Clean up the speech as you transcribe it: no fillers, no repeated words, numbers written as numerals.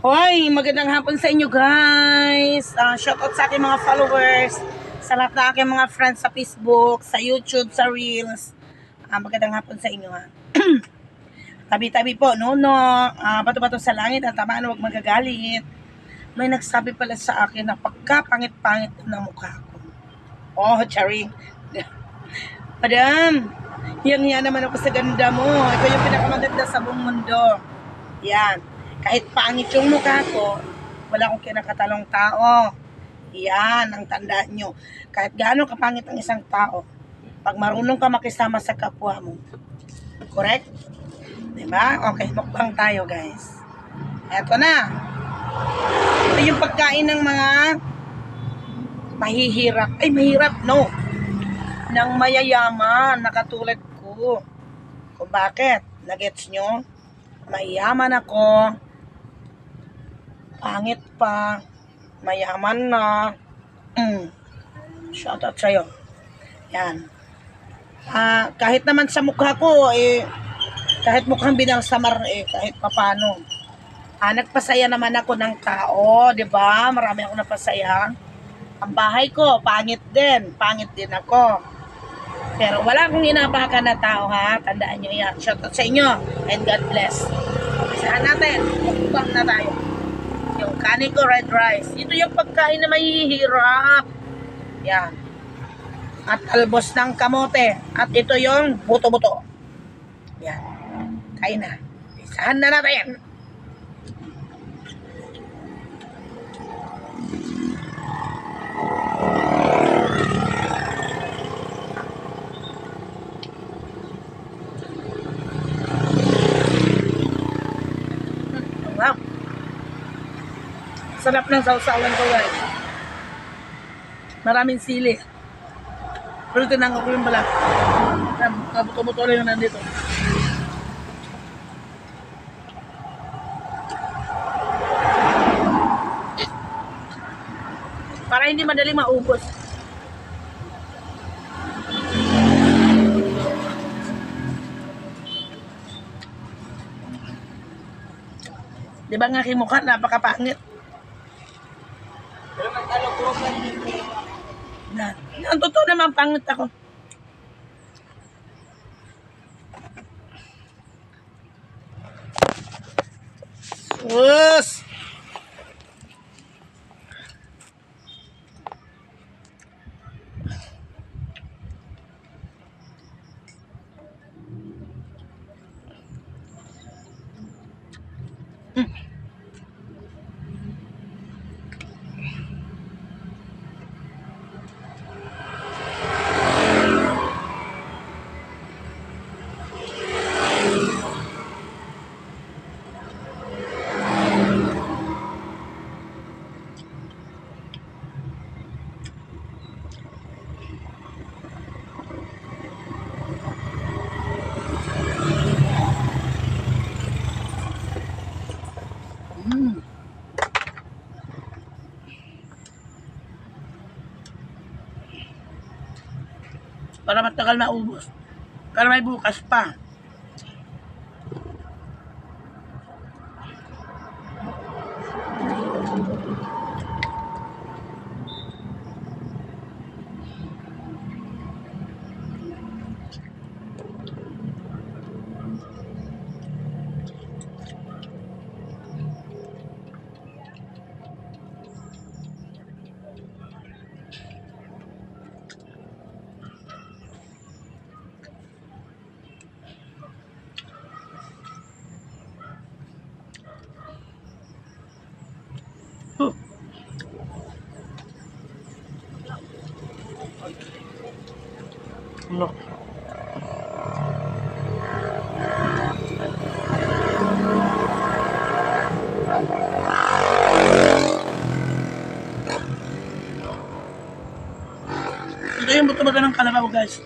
Hoy, magandang hapon sa inyo guys. Shoutout sa aking mga followers, sa lahat ng aking mga friends sa Facebook, sa YouTube, sa Reels. Magandang hapon sa inyo ha. Tabi-tabi po, no? Bato-bato sa langit at tamaan, huwag magagalit. May nagsabi pala sa akin na pagkapangit-pangit ng mukha ko. Oh, charing. Madam, hiyang-hiya naman ako sa ganda mo. Ikaw yung pinakamaganda sa buong mundo. Yan. Kahit pangit yung mukha ko, wala akong kinakatalong tao. Yan ang tandaan nyo. Kahit gaano kapangit ang isang tao, pag marunong ka makisama sa kapwa mo. Correct? Diba? Okay, mukbang tayo guys. Eto na. Ito yung pagkain ng mga mahihirap. Ay, mahirap, no. Ng mayayaman na katulad ko. Kung bakit? Nagets nyo? Mayaman ako. Pangit pa. Mayaman na. Shoutout sa'yo. Yan. Kahit naman sa mukha ko, kahit mukhang binalsamar, kahit papano. Nagpasaya naman ako ng tao, di ba? Marami akong napasaya. Ang bahay ko, pangit din. Pangit din ako. Pero wala akong inapakan na tao, ha? Tandaan nyo yan. Shoutout sa inyo. And God bless. Saan natin? Mukbang na tayo. Yung kanin ko, red rice. Ito yung pagkain na mahihirap. Yan. At albos ng kamote. At ito yung buto-buto. Yan. Kain na. Isahan na natin. Wow. Sarap ng sausawan ko guys. Maraming sili. Pero tinanggap ko yung balat. Kabuto-buto lang yung nandito. Para hindi madali maubos. Di ba nga aking mukha napakapangit? Ang totoo naman pangit ako. Sus! Para matagal maubos. Para may bukas pa. No. Ito yung buto-buto ng kalabaw guys.